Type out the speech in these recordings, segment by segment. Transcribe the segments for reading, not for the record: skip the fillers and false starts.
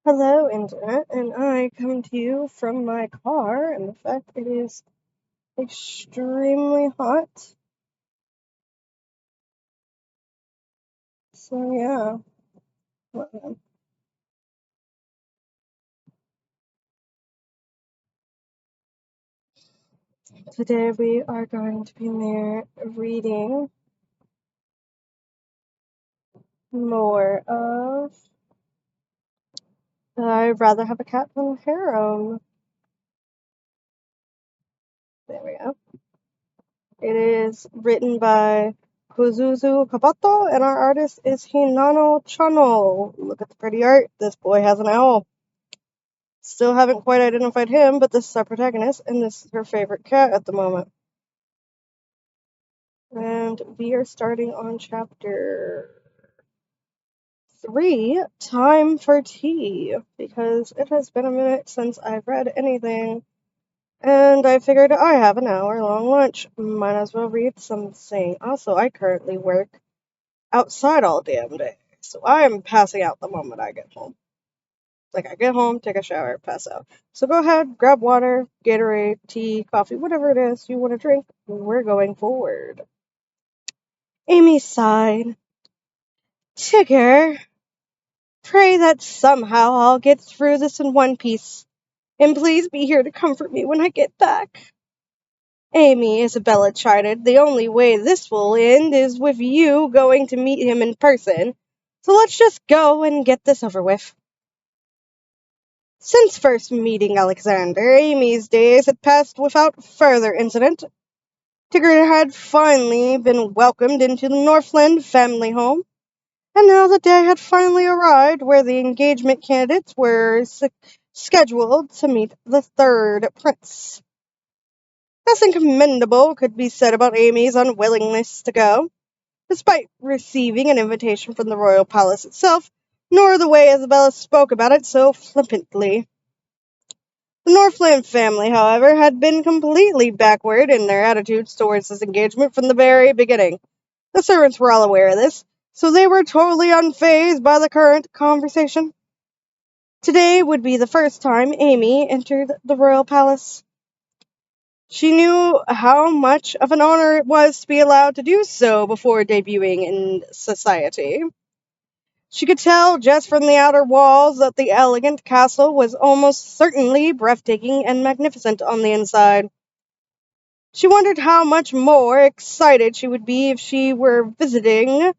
Hello, Internet, and I come to you from my car, and the fact it is extremely hot. So, yeah. Today we are going to be reading more of I'd Rather Have a Cat Than a Harem. There we go. It is written by Kuzuzu Kabato, and our artist is Hinano Chano. Look at the pretty art. This boy has an owl. Still haven't quite identified him, but this is our protagonist, and this is her favorite cat at the moment. And we are starting on chapter 3, Time for Tea, because it has been a minute since I've read anything, and I figured I have an hour-long lunch. Might as well read something. Also, I currently work outside all damn day, so I am passing out the moment I get home. Like, I get home, take a shower, pass out. So go ahead, grab water, Gatorade, tea, coffee, whatever it is you want to drink. We're going forward. Amy sighed. Tigger, pray that somehow I'll get through this in one piece. And please be here to comfort me when I get back. Amy, Isabella chided, the only way this will end is with you going to meet him in person. So let's just go and get this over with. Since first meeting Alexander, Amy's days had passed without further incident. Tigger had finally been welcomed into the Northland family home, and now the day had finally arrived where the engagement candidates were scheduled to meet the third prince. Nothing commendable could be said about Amy's unwillingness to go, despite receiving an invitation from the royal palace itself, nor the way Isabella spoke about it so flippantly. The Northland family, however, had been completely backward in their attitudes towards this engagement from the very beginning. The servants were all aware of this, so they were totally unfazed by the current conversation. Today would be the first time Amy entered the royal palace. She knew how much of an honor it was to be allowed to do so before debuting in society. She could tell just from the outer walls that the elegant castle was almost certainly breathtaking and magnificent on the inside. She wondered how much more excited she would be if she were visiting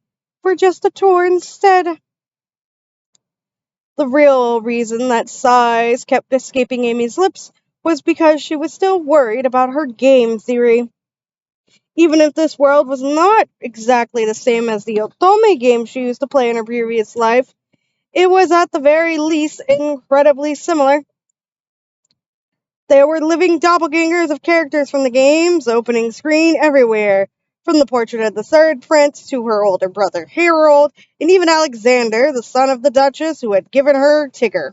for just a tour instead. The real reason that sighs kept escaping Amy's lips was because she was still worried about her game theory. Even if this world was not exactly the same as the Otome game she used to play in her previous life, it was at the very least incredibly similar. There were living doppelgangers of characters from the game's opening screen everywhere, from the portrait of the third prince to her older brother Harold, and even Alexander, the son of the Duchess who had given her Tigger.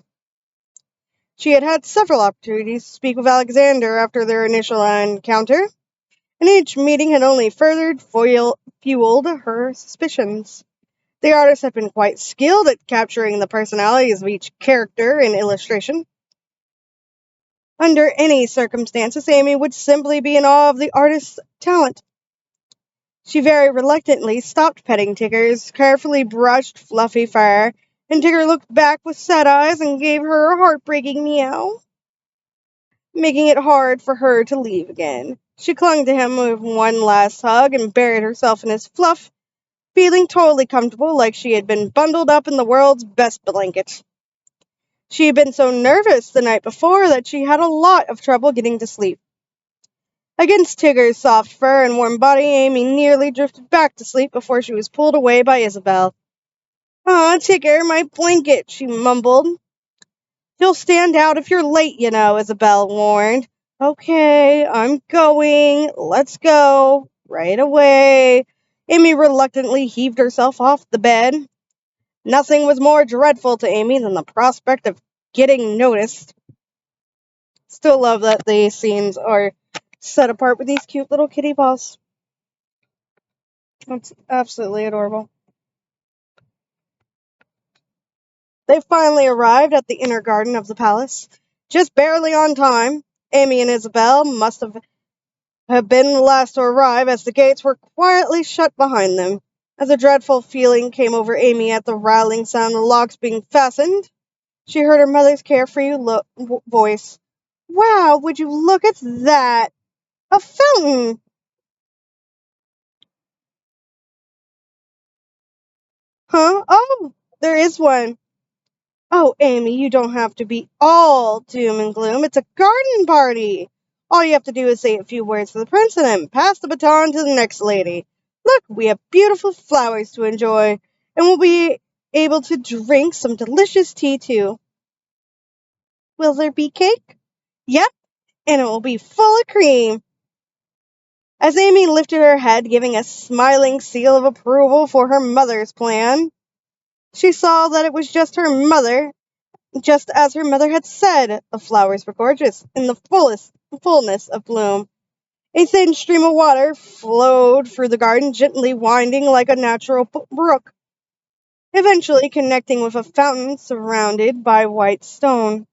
She had had several opportunities to speak with Alexander after their initial encounter, and each meeting had only further fueled her suspicions. The artist had been quite skilled at capturing the personalities of each character in illustration. Under any circumstances, Amy would simply be in awe of the artist's talent. She very reluctantly stopped petting Tigger's carefully brushed, fluffy fur, and Tigger looked back with sad eyes and gave her a heartbreaking meow, making it hard for her to leave again. She clung to him with one last hug and buried herself in his fluff, feeling totally comfortable, like she had been bundled up in the world's best blanket. She had been so nervous the night before that she had a lot of trouble getting to sleep. Against Tigger's soft fur and warm body, Amy nearly drifted back to sleep before she was pulled away by Isabel. "Aw, Tigger, my blanket," she mumbled. "You'll stand out if you're late, you know," Isabel warned. "Okay, I'm going. Let's go. Right away." Amy reluctantly heaved herself off the bed. Nothing was more dreadful to Amy than the prospect of getting noticed. Still love that the scenes are set apart with these cute little kitty paws. That's absolutely adorable. They finally arrived at the inner garden of the palace, just barely on time. Amy and Isabel must have been the last to arrive, as the gates were quietly shut behind them. As a dreadful feeling came over Amy at the rattling sound of the locks being fastened, she heard her mother's carefree voice. "Wow, would you look at that? A fountain!" "Huh? Oh, there is one." "Oh, Amy, you don't have to be all doom and gloom. It's a garden party. All you have to do is say a few words to the prince and then pass the baton to the next lady. Look, we have beautiful flowers to enjoy, and we'll be able to drink some delicious tea, too." "Will there be cake?" "Yep, and it will be full of cream." As Amy lifted her head, giving a smiling seal of approval for her mother's plan, she saw that it was just as her mother had said. The flowers were gorgeous, in the fullness of bloom. A thin stream of water flowed through the garden, gently winding like a natural brook, eventually connecting with a fountain surrounded by white stone.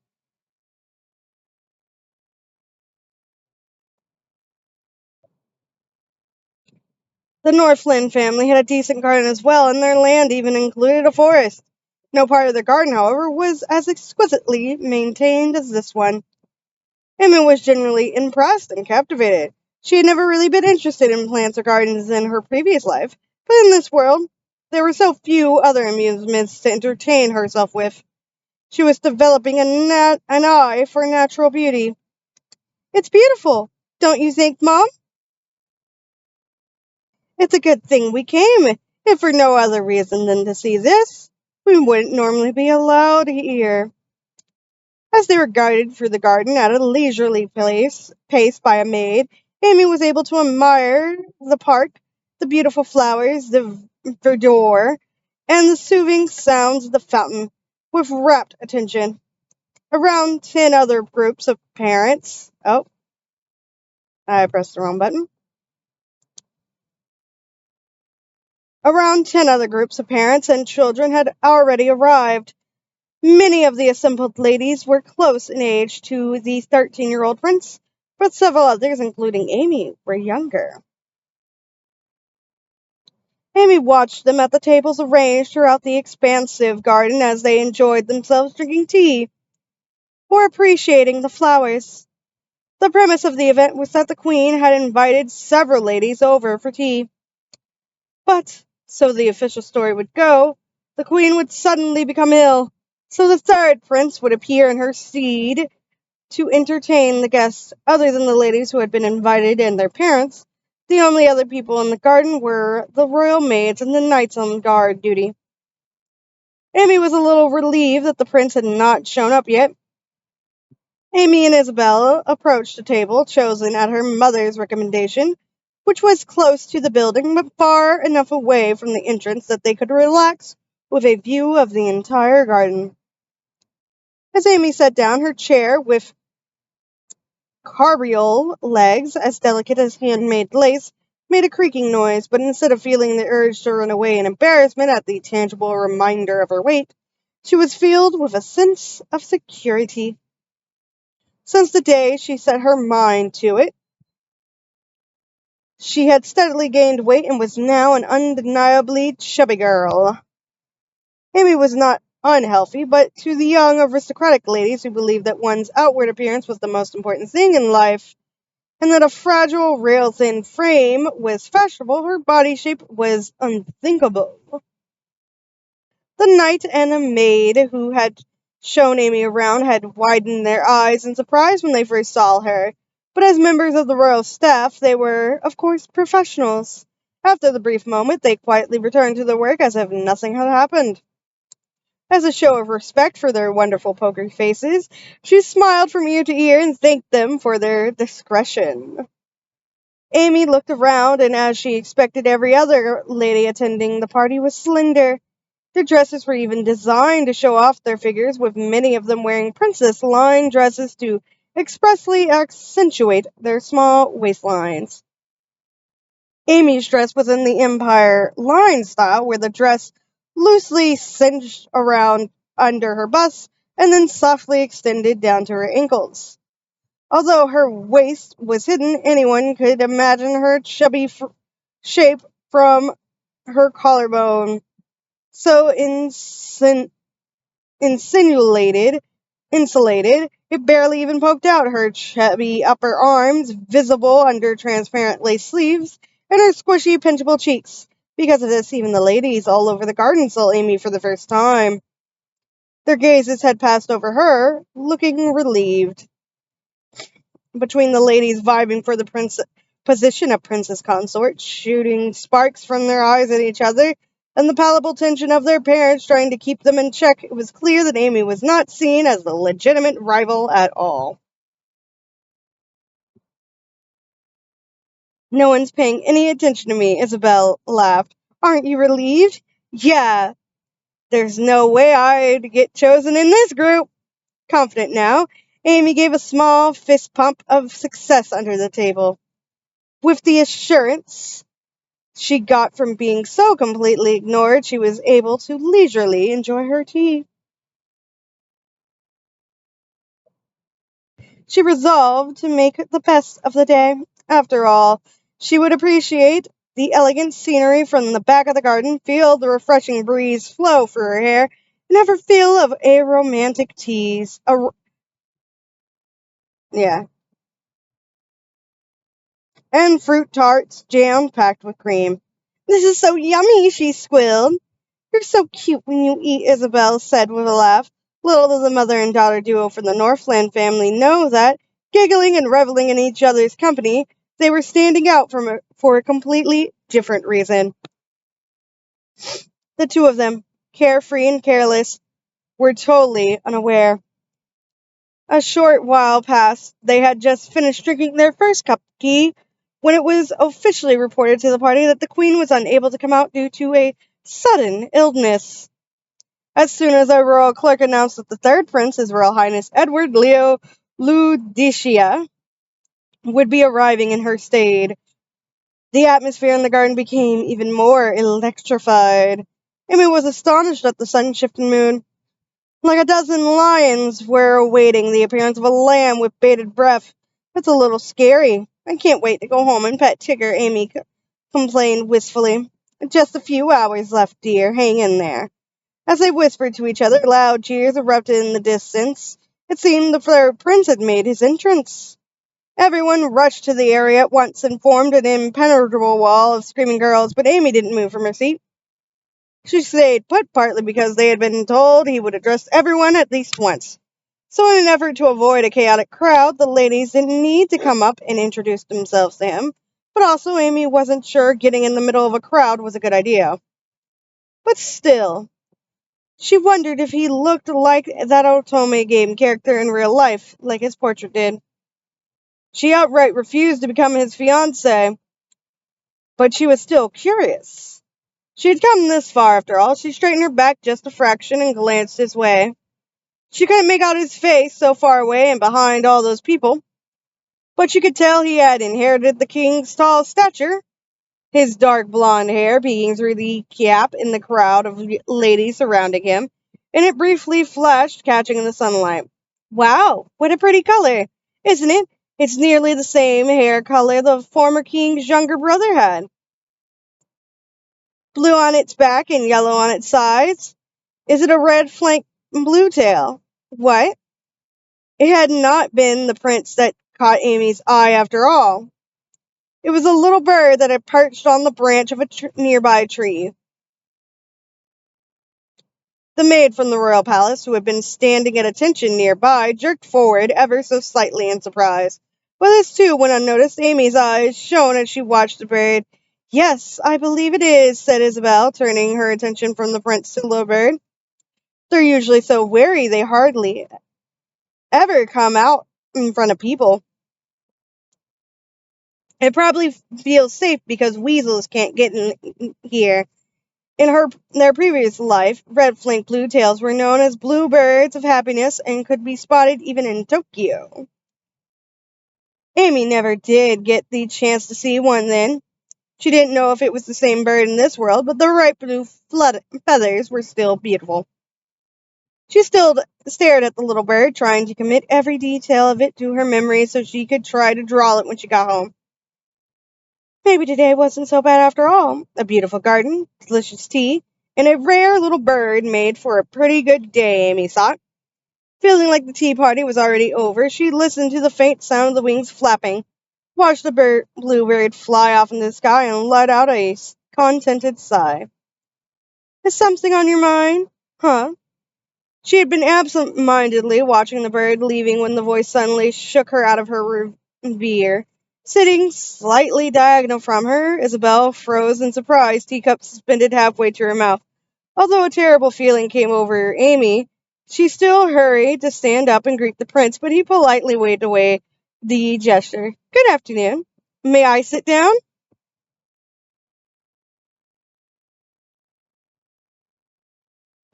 The Northland family had a decent garden as well, and their land even included a forest. No part of their garden, however, was as exquisitely maintained as this one. Emma was genuinely impressed and captivated. She had never really been interested in plants or gardens in her previous life, but in this world, there were so few other amusements to entertain herself with. She was developing an eye for natural beauty. "It's beautiful, don't you think, Mom?" "It's a good thing we came, if for no other reason than to see this. We wouldn't normally be allowed here." As they were guided through the garden at a leisurely pace by a maid, Amy was able to admire the park, the beautiful flowers, the verdure, and the soothing sounds of the fountain with rapt attention. Around 10 other groups of parents. Oh, I pressed the wrong button. Around 10 other groups of parents and children had already arrived. Many of the assembled ladies were close in age to the 13-year-old prince, but several others, including Amy, were younger. Amy watched them at the tables arranged throughout the expansive garden as they enjoyed themselves drinking tea or appreciating the flowers. The premise of the event was that the Queen had invited several ladies over for tea. But, so the official story would go, the Queen would suddenly become ill, so the third prince would appear in her stead to entertain the guests. Other than the ladies who had been invited and their parents, the only other people in the garden were the royal maids and the knights on guard duty. Amy was a little relieved that the prince had not shown up yet. Amy and Isabel approached a table chosen at her mother's recommendation, which was close to the building but far enough away from the entrance that they could relax with a view of the entire garden. As Amy sat down, her chair, with carriole legs as delicate as handmade lace, made a creaking noise, but instead of feeling the urge to run away in embarrassment at the tangible reminder of her weight, she was filled with a sense of security. Since the day she set her mind to it, she had steadily gained weight and was now an undeniably chubby girl. Amy was not unhealthy, but to the young aristocratic ladies who believed that one's outward appearance was the most important thing in life, and that a fragile, rail-thin frame was fashionable, her body shape was unthinkable. The knight and a maid who had shown Amy around had widened their eyes in surprise when they first saw her, but as members of the royal staff, they were, of course, professionals. After the brief moment, they quietly returned to their work as if nothing had happened. As a show of respect for their wonderful poker faces, she smiled from ear to ear and thanked them for their discretion. Amy looked around, and as she expected, every other lady attending the party was slender. Their dresses were even designed to show off their figures, with many of them wearing princess-line dresses to expressly accentuate their small waistlines. Amy's dress was in the Empire line style, where the dress loosely cinched around under her bust and then softly extended down to her ankles. Although her waist was hidden, anyone could imagine her chubby shape from her collarbone. So insulated, it barely even poked out. Her chubby upper arms, visible under transparent lace sleeves, and her squishy, pinchable cheeks. Because of this, even the ladies all over the garden saw Amy for the first time. Their gazes had passed over her, looking relieved. Between the ladies vibing for the position of princess consort, shooting sparks from their eyes at each other, and the palpable tension of their parents trying to keep them in check, it was clear that Amy was not seen as the legitimate rival at all. No one's paying any attention to me, Isabel laughed. Aren't you relieved? Yeah, there's no way I'd get chosen in this group. Confident now, Amy gave a small fist pump of success under the table. With the assurance she got from being so completely ignored, she was able to leisurely enjoy her tea. She resolved to make the best of the day. After all, she would appreciate the elegant scenery from the back of the garden, feel the refreshing breeze flow through her hair, and have her feel of a romantic tease. And fruit tarts jam-packed with cream. This is so yummy, she squealed. You're so cute when you eat, Isabel said with a laugh. Little did the mother and daughter duo from the Northland family know that, giggling and reveling in each other's company, they were standing out for a completely different reason. The two of them, carefree and careless, were totally unaware. A short while passed. They had just finished drinking their first cup of tea when it was officially reported to the party that the Queen was unable to come out due to a sudden illness. As soon as our royal clerk announced that the third prince, His Royal Highness Edward Leo Ludicea, would be arriving in her stead, the atmosphere in the garden became even more electrified. Amy was astonished at the sun-shifted moon. Like a dozen lions were awaiting the appearance of a lamb with bated breath. It's a little scary. I can't wait to go home and pet Tigger, Amy complained wistfully. Just a few hours left, dear. Hang in there. As they whispered to each other, loud cheers erupted in the distance. It seemed the third prince had made his entrance. Everyone rushed to the area at once and formed an impenetrable wall of screaming girls, but Amy didn't move from her seat. She stayed put, partly because they had been told he would address everyone at least once. So in an effort to avoid a chaotic crowd, the ladies didn't need to come up and introduce themselves to him, but also Amy wasn't sure getting in the middle of a crowd was a good idea. But still, she wondered if he looked like that Otome game character in real life, like his portrait did. She outright refused to become his fiancé, but she was still curious. She had come this far, after all. She straightened her back just a fraction and glanced his way. She couldn't make out his face, so far away and behind all those people, but she could tell he had inherited the king's tall stature, his dark blonde hair peeking through the gap in the crowd of ladies surrounding him, and it briefly flashed, catching in the sunlight. Wow, what a pretty color, isn't it? It's nearly the same hair color the former king's younger brother had. Blue on its back and yellow on its sides. Is it a red flank blue tail? What? It had not been the prince that caught Amy's eye after all. It was a little bird that had perched on the branch of a nearby tree. The maid from the royal palace, who had been standing at attention nearby, jerked forward ever so slightly in surprise. But this too went unnoticed. Amy's eyes shone as she watched the bird. Yes, I believe it is, said Isabel, turning her attention from the prince to the little bird. They're usually so wary they hardly ever come out in front of people. It probably feels safe because weasels can't get in here. In their previous life, red flanked blue tails were known as bluebirds of happiness and could be spotted even in Tokyo. Amy never did get the chance to see one then. She didn't know if it was the same bird in this world, but the bright blue feathers were still beautiful. She still stared at the little bird, trying to commit every detail of it to her memory so she could try to draw it when she got home. Maybe today wasn't so bad after all. A beautiful garden, delicious tea, and a rare little bird made for a pretty good day, Amy thought. Feeling like the tea party was already over, she listened to the faint sound of the wings flapping, watched the bluebird fly off into the sky, and let out a contented sigh. Is something on your mind? Huh? She had been absent-mindedly watching the bird leaving when the voice suddenly shook her out of her reverie. Sitting slightly diagonal from her, Isabel froze in surprise, teacup suspended halfway to her mouth. Although a terrible feeling came over Amy, she still hurried to stand up and greet the prince, but he politely waved away the gesture. Good afternoon. May I sit down?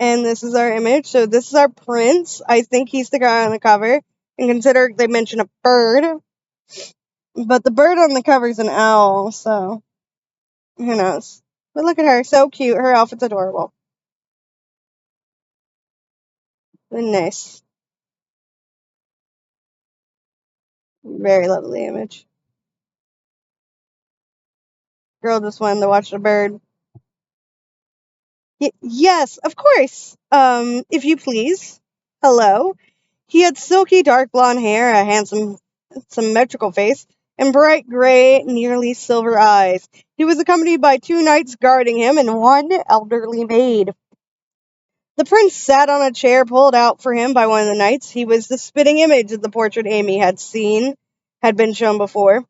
And this is our image. So this is our prince. I think he's the guy on the cover. And consider they mention a bird. But the bird on the cover is an owl, so who knows. But look at her. So cute. Her outfit's adorable. Nice. Very lovely image. Girl just wanted to watch the bird. Yes, of course. If you please. Hello. He had silky dark blonde hair, a handsome, symmetrical face, and bright gray, nearly silver eyes. He was accompanied by 2 knights guarding him and 1 elderly maid. The prince sat on a chair pulled out for him by one of the knights. He was the spitting image of the portrait Amy had been shown before.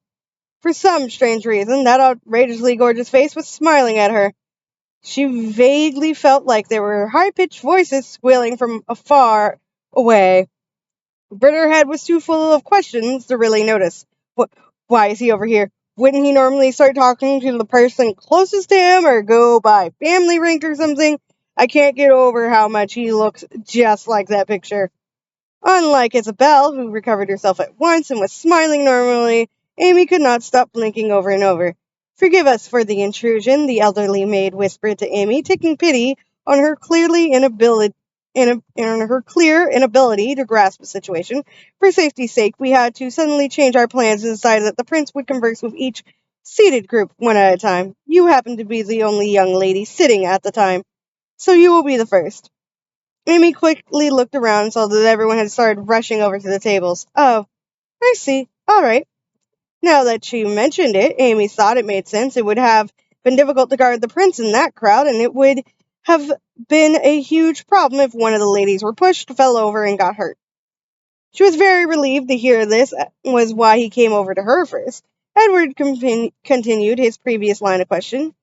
For some strange reason, that outrageously gorgeous face was smiling at her. She vaguely felt like there were high-pitched voices squealing from afar away. But her head was too full of questions to really notice. Why is he over here? Wouldn't he normally start talking to the person closest to him or go by family rank or something? I can't get over how much he looks just like that picture. Unlike Isabel, who recovered herself at once and was smiling normally, Amy could not stop blinking over and over. Forgive us for the intrusion, the elderly maid whispered to Amy, taking pity on her clear inability to grasp the situation. For safety's sake, we had to suddenly change our plans and decided that the prince would converse with each seated group one at a time. You happen to be the only young lady sitting at the time, so you will be the first. Amy quickly looked around and saw that everyone had started rushing over to the tables. Oh, I see. All right. Now that she mentioned it, Amy thought it made sense. It would have been difficult to guard the prince in that crowd, and it would have been a huge problem if one of the ladies were pushed, fell over, and got hurt. She was very relieved to hear this was why he came over to her first. Edward continued his previous line of questioning.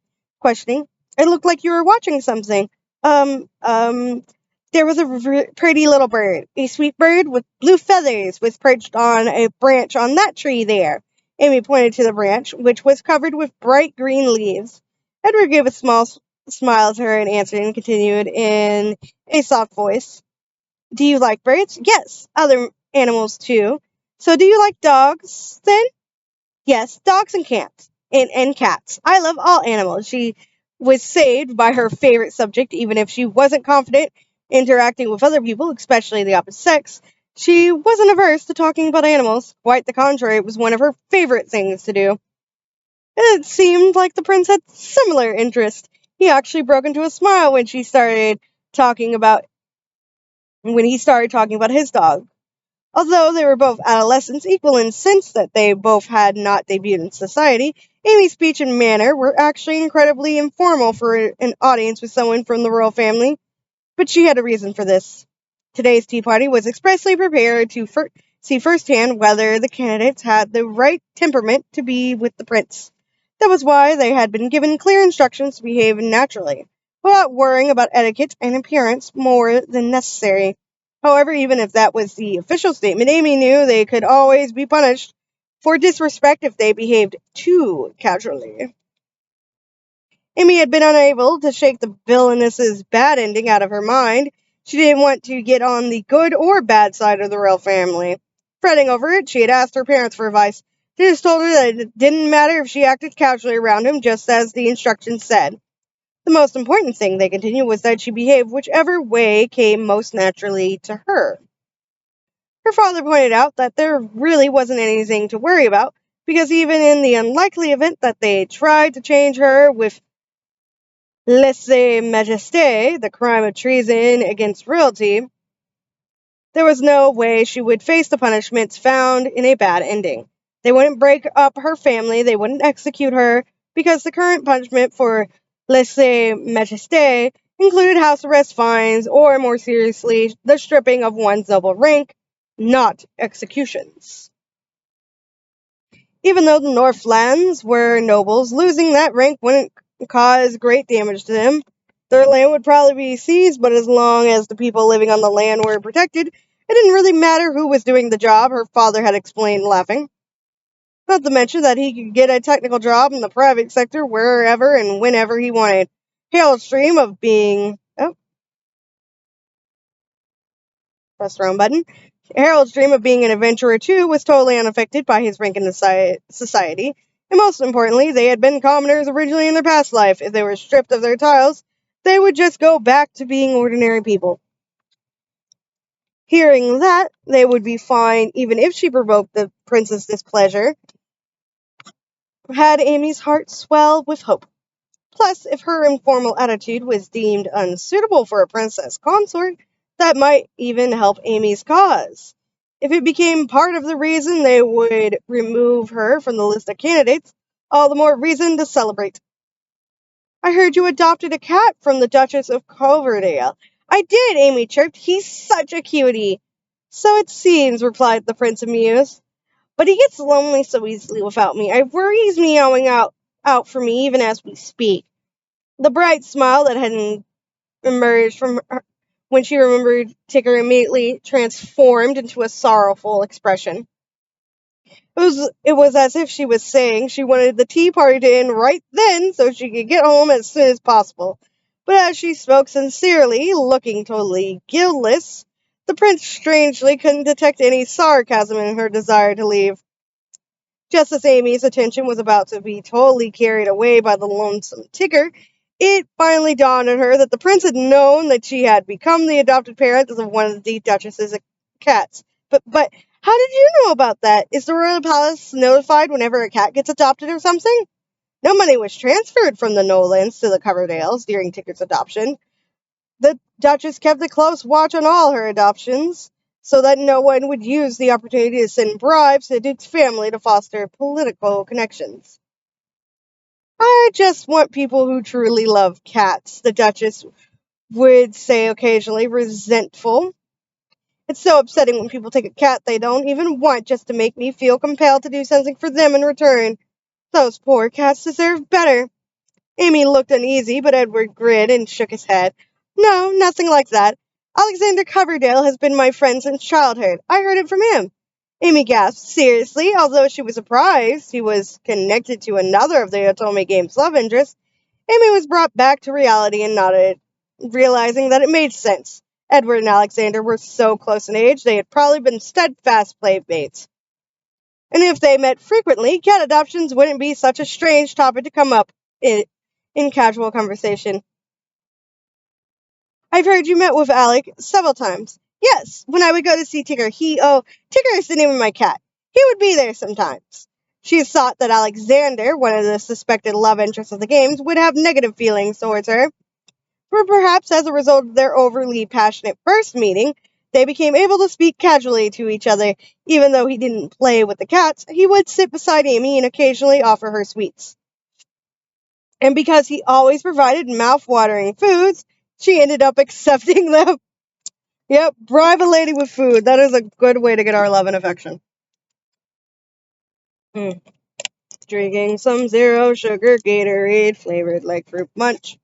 It looked like you were watching something. There was a pretty little bird. A sweet bird with blue feathers was perched on a branch on that tree there. Amy pointed to the branch, which was covered with bright green leaves. Edward gave a small smile to her and answered and continued in a soft voice. Do you like birds? Yes, other animals too. So do you like dogs, then? Yes, dogs and cats. And cats. I love all animals. She was saved by her favorite subject, even if she wasn't confident interacting with other people, especially the opposite sex. She wasn't averse to talking about animals. Quite the contrary, it was one of her favorite things to do. It seemed like the prince had similar interest. He actually broke into a smile when he started talking about his dog. Although they were both adolescents, equal in sense that they both had not debuted in society, Amy's speech and manner were actually incredibly informal for an audience with someone from the royal family. But she had a reason for this. Today's tea party was expressly prepared to see firsthand whether the candidates had the right temperament to be with the prince. That was why they had been given clear instructions to behave naturally, without worrying about etiquette and appearance more than necessary. However, even if that was the official statement, Amy knew they could always be punished for disrespect if they behaved too casually. Amy had been unable to shake the villainous's bad ending out of her mind. She didn't want to get on the good or bad side of the royal family. Fretting over it, she had asked her parents for advice. They just told her that it didn't matter if she acted casually around him, just as the instructions said. The most important thing, they continue, was that she behaved whichever way came most naturally to her. Her father pointed out that there really wasn't anything to worry about, because even in the unlikely event that they tried to change her with lèse-majesté, the crime of treason against royalty, there was no way she would face the punishments found in a bad ending. They wouldn't break up her family, they wouldn't execute her, because the current punishment for lèse-majesté included house arrest, fines, or more seriously, the stripping of one's noble rank, not executions. Even though the Northlands were nobles, losing that rank wouldn't cause great damage to them. Their land would probably be seized, but as long as the people living on the land were protected, it didn't really matter who was doing the job, her father had explained, laughing. Not to mention that he could get a technical job in the private sector wherever and whenever he wanted. Harold's dream of being... press the wrong button. Harold's dream of being an adventurer, too, was totally unaffected by his rank in society. And most importantly, they had been commoners originally in their past life. If they were stripped of their titles, they would just go back to being ordinary people. Hearing that, they would be fine even if she provoked the prince's displeasure, had Amy's heart swell with hope. Plus, if her informal attitude was deemed unsuitable for a princess consort, that might even help Amy's cause. If it became part of the reason they would remove her from the list of candidates, all the more reason to celebrate. I heard you adopted a cat from the Duchess of Coverdale. I did, Amy chirped. He's such a cutie. So it seems, replied the prince, amused. But he gets lonely so easily without me. I worry he's meowing out for me even as we speak. The bright smile that had emerged from her when she remembered Tigger immediately transformed into a sorrowful expression. It was as if she was saying she wanted the tea party to end right then so she could get home as soon as possible. But as she spoke sincerely, looking totally guileless, the prince strangely couldn't detect any sarcasm in her desire to leave. Just as Amy's attention was about to be totally carried away by the lonesome Tigger, it finally dawned on her that the prince had known that she had become the adopted parent of one of the Duchess's cats. But how did you know about that? Is the royal palace notified whenever a cat gets adopted or something? No money was transferred from the Nolans to the Coverdales during Tigger's adoption. The Duchess kept a close watch on all her adoptions, so that no one would use the opportunity to send bribes to the Duke's family to foster political connections. I just want people who truly love cats, the Duchess would say occasionally, resentful. It's so upsetting when people take a cat they don't even want just to make me feel compelled to do something for them in return. Those poor cats deserve better. Amy looked uneasy, but Edward grinned and shook his head. No, nothing like that. Alexander Coverdale has been my friend since childhood. I heard it from him. Amy gasped. Seriously? Although she was surprised he was connected to another of the Otome game's love interests, Amy was brought back to reality and nodded, realizing that it made sense. Edward and Alexander were so close in age, they had probably been steadfast playmates. And if they met frequently, cat adoptions wouldn't be such a strange topic to come up in casual conversation. I've heard you met with Alec several times. Yes, when I would go to see Tigger, Tigger is the name of my cat. He would be there sometimes. She thought that Alexander, one of the suspected love interests of the games, would have negative feelings towards her. For perhaps as a result of their overly passionate first meeting, they became able to speak casually to each other. Even though he didn't play with the cats, he would sit beside Amy and occasionally offer her sweets. And because he always provided mouth-watering foods, she ended up accepting them. Yep, bribe a lady with food. That is a good way to get our love and affection. Drinking some zero sugar Gatorade flavored like fruit punch.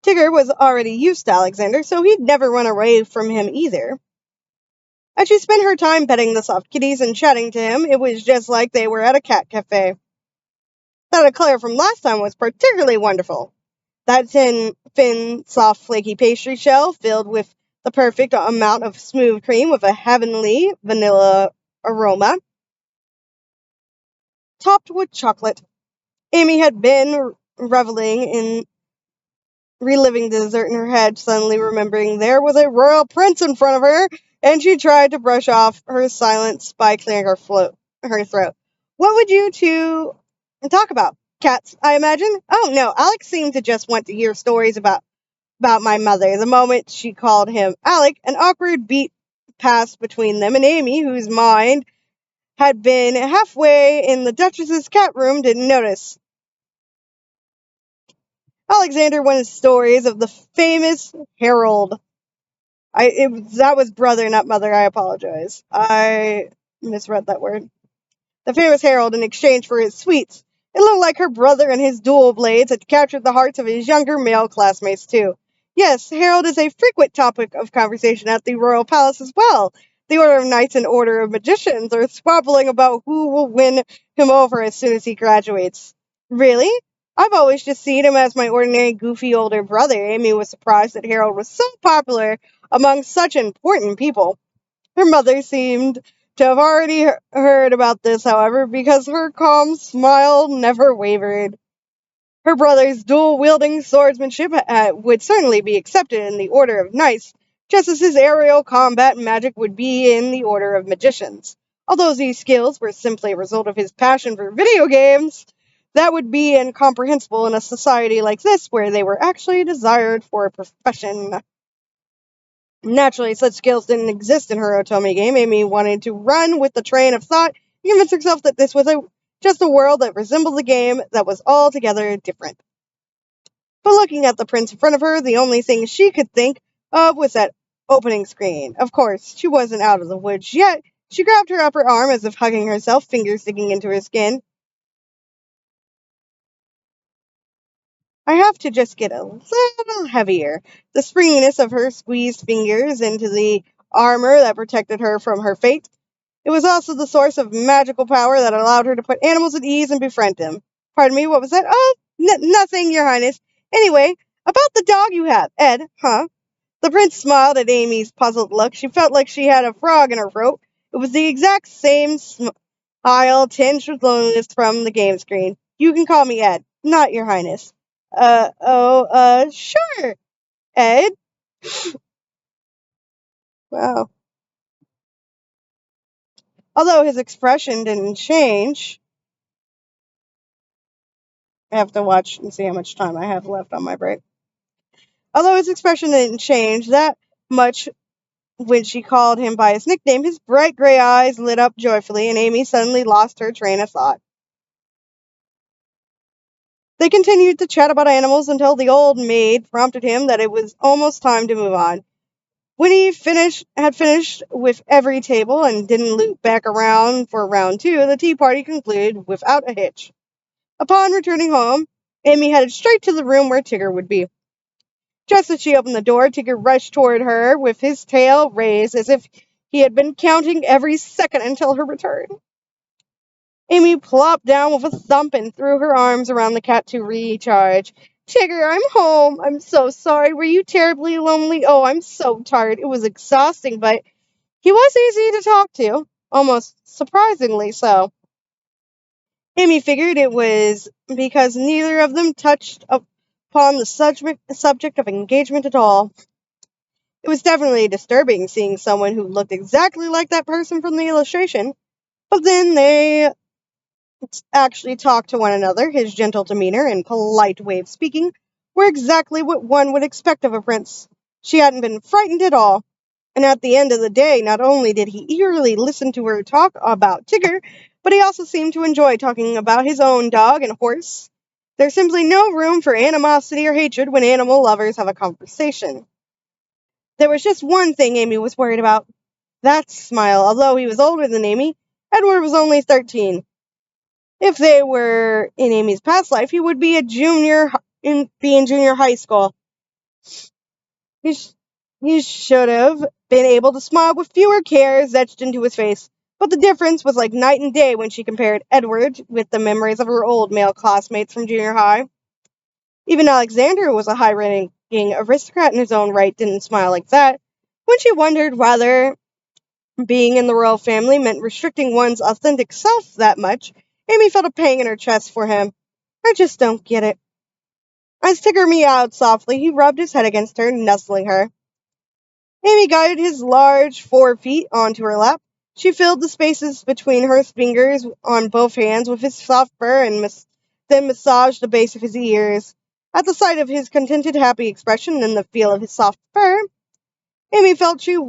Tigger was already used to Alexander, so he'd never run away from him either. As she spent her time petting the soft kitties and chatting to him, it was just like they were at a cat cafe. That eclair from last time was particularly wonderful. That thin, soft, flaky pastry shell filled with the perfect amount of smooth cream with a heavenly vanilla aroma. topped with chocolate. Amy had been reveling in reliving the dessert in her head, suddenly remembering there was a royal prince in front of her, and she tried to brush off her silence by clearing her throat. What would you two talk about? Cats, I imagine? Oh no, Alex seemed to just want to hear stories about my mother. The moment she called him Alec, an awkward beat passed between them, and Amy, whose mind had been halfway in the Duchess's cat room, didn't notice. Alexander wanted stories of the famous Harold. That was brother, not mother. I apologize. I misread that word. The famous Harold in exchange for his sweets. It looked like her brother and his dual blades had captured the hearts of his younger male classmates, too. Yes, Harold is a frequent topic of conversation at the royal palace as well. The Order of Knights and Order of Magicians are squabbling about who will win him over as soon as he graduates. Really? I've always just seen him as my ordinary, goofy older brother. Amy was surprised that Harold was so popular among such important people. Her mother seemed to have already heard about this, however, because her calm smile never wavered. Her brother's dual-wielding swordsmanship would certainly be accepted in the Order of Knights, just as his aerial combat magic would be in the Order of Magicians. Although these skills were simply a result of his passion for video games, that would be incomprehensible in a society like this where they were actually desired for a profession. Naturally, such skills didn't exist in her Otome game. Amy wanted to run with the train of thought and convince herself that this was just a world that resembled the game that was altogether different. But looking at the prince in front of her, the only thing she could think of was that opening screen. Of course, she wasn't out of the woods yet. She grabbed her upper arm as if hugging herself, fingers digging into her skin. I have to just get a little heavier. The springiness of her squeezed fingers into the armor that protected her from her fate. It was also the source of magical power that allowed her to put animals at ease and befriend them. Pardon me, what was that? Oh, nothing, Your Highness. Anyway, about the dog you have, Ed, huh? The prince smiled at Amy's puzzled look. She felt like she had a frog in her throat. It was the exact same smile tinged with loneliness from the game screen. You can call me Ed, not Your Highness. Sure, Ed. Wow. Although his expression didn't change, I have to watch and see how much time I have left on my break. Although his expression didn't change that much when she called him by his nickname, his bright gray eyes lit up joyfully, and Amy suddenly lost her train of thought. They continued to chat about animals until the old maid prompted him that it was almost time to move on. When he had finished with every table and didn't loop back around for round 2, the tea party concluded without a hitch. Upon returning home, Amy headed straight to the room where Tigger would be. Just as she opened the door, Tigger rushed toward her with his tail raised as if he had been counting every second until her return. Amy plopped down with a thump and threw her arms around the cat to recharge. Tigger, I'm home. I'm so sorry. Were you terribly lonely? Oh, I'm so tired. It was exhausting, but he was easy to talk to. Almost surprisingly so. Amy figured it was because neither of them touched upon the subject of engagement at all. It was definitely disturbing seeing someone who looked exactly like that person from the illustration, but then they actually talked to one another. His gentle demeanor and polite way of speaking were exactly what one would expect of a prince. She hadn't been frightened at all. And at the end of the day, not only did he eagerly listen to her talk about Tigger, but he also seemed to enjoy talking about his own dog and horse. There's simply no room for animosity or hatred when animal lovers have a conversation. There was just one thing Amy was worried about. That smile. Although he was older than Amy, Edward was only 13. If they were in Amy's past life, he would be in junior high school. He should have been able to smile with fewer cares etched into his face, but the difference was like night and day when she compared Edward with the memories of her old male classmates from junior high. Even Alexander, who was a high-ranking aristocrat in his own right, didn't smile like that. When she wondered whether being in the royal family meant restricting one's authentic self that much, Amy felt a pang in her chest for him. I just don't get it. As Tigger meowed softly, he rubbed his head against her, nestling her. Amy guided his large 4 feet onto her lap. She filled the spaces between her fingers on both hands with his soft fur and then massaged the base of his ears. At the sight of his contented, happy expression and the feel of his soft fur, Amy felt her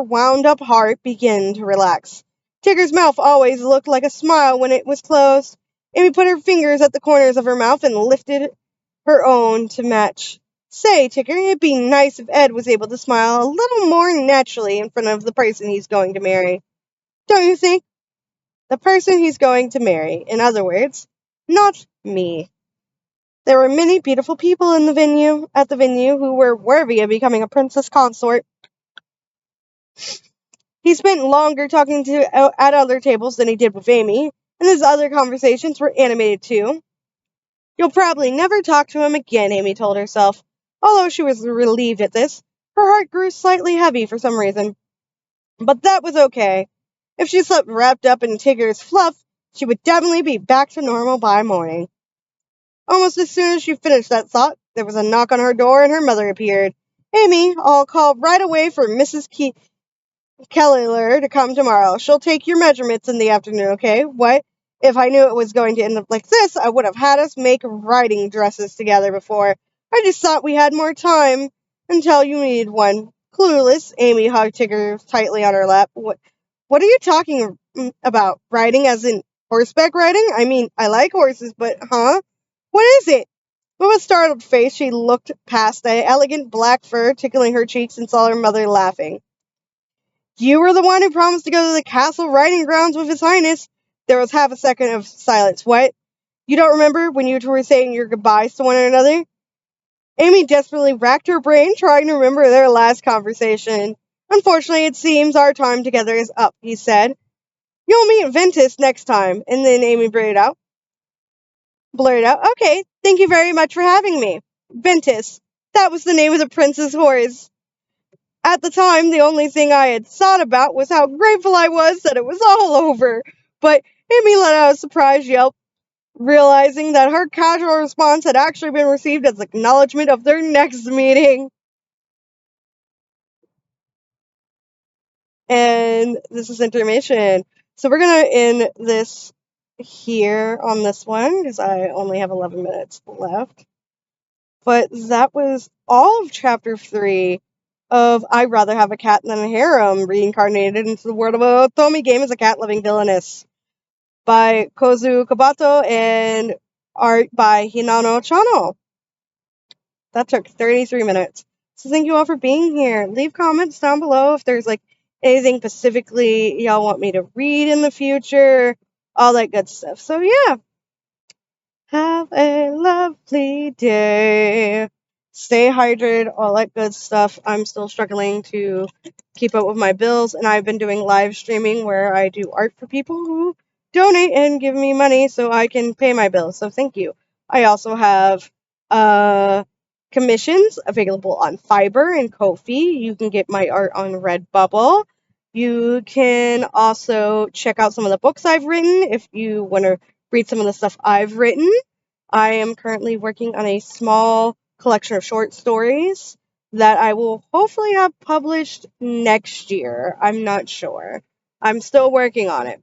wound-up heart begin to relax. Tigger's mouth always looked like a smile when it was closed. Amy put her fingers at the corners of her mouth and lifted her own to match. Say, Tigger, it'd be nice if Ed was able to smile a little more naturally in front of the person he's going to marry. Don't you think? The person he's going to marry, in other words, not me. There were many beautiful people at the venue who were worthy of becoming a princess consort. He spent longer talking at other tables than he did with Amy, and his other conversations were animated too. You'll probably never talk to him again, Amy told herself. Although she was relieved at this, her heart grew slightly heavy for some reason. But that was okay. If she slept wrapped up in Tigger's fluff, she would definitely be back to normal by morning. Almost as soon as she finished that thought, there was a knock on her door and her mother appeared. Amy, I'll call right away for Mrs. Keller to come tomorrow. She'll take your measurements in the afternoon, okay? What? If I knew it was going to end up like this, I would have had us make riding dresses together before. I just thought we had more time until you needed one. Clueless, Amy hugged Tigger tightly on her lap. What are you talking about? Riding as in horseback riding? I mean, I like horses, but huh? What is it? With a startled face, she looked past the elegant black fur tickling her cheeks and saw her mother laughing. You were the one who promised to go to the castle riding grounds with His Highness. There was half a second of silence. What? You don't remember when you two were saying your goodbyes to one another? Amy desperately racked her brain trying to remember their last conversation. Unfortunately, it seems our time together is up, he said. You'll meet Ventus next time. And then Amy blurted out, okay, thank you very much for having me. Ventus. That was the name of the prince's horse. At the time, the only thing I had thought about was how grateful I was that it was all over. But Amy let out a surprised yelp, realizing that her casual response had actually been received as acknowledgement of their next meeting. And this is intermission. So we're going to end this here on this one because I only have 11 minutes left. But that was all of Chapter 3 of I'd Rather Have a Cat Than a Harem, reincarnated into the world of a Otome game as a cat-loving villainess, by Kozu Kabato and art by Hinano Chano. That took 33 minutes. So thank you all for being here. Leave comments down below if there's anything specifically y'all want me to read in the future, all that good stuff. So yeah. Have a lovely day. Stay hydrated, all that good stuff. I'm still struggling to keep up with my bills, and I've been doing live streaming where I do art for people who donate and give me money so I can pay my bills. So thank you. I also have commissions available on Fiverr and Ko-fi. You can get my art on Redbubble. You can also check out some of the books I've written if you want to read some of the stuff I've written. I am currently working on a small collection of short stories that I will hopefully have published next year. I'm not sure. I'm still working on it.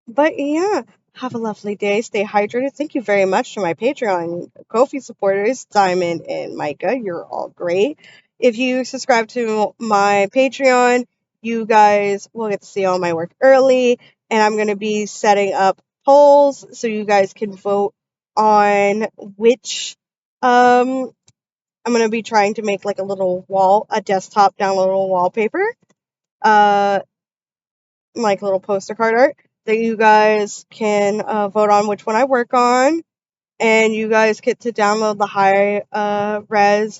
But yeah, have a lovely day. Stay hydrated. Thank you very much to my Patreon Ko-fi supporters, Diamond and Micah. You're all great. If you subscribe to my Patreon, you guys will get to see all my work early. And I'm going to be setting up polls so you guys can vote on which I'm going to be trying to make a desktop downloadable wallpaper, like little poster card art that you guys can vote on which one I work on, and you guys get to download the high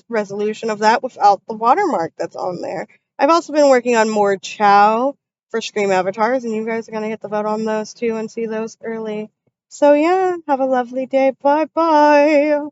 resolution of that without the watermark that's on there. I've also been working on more Chow for Scream avatars, and you guys are going to get the vote on those too and see those early. So yeah, have a lovely day. Bye-bye.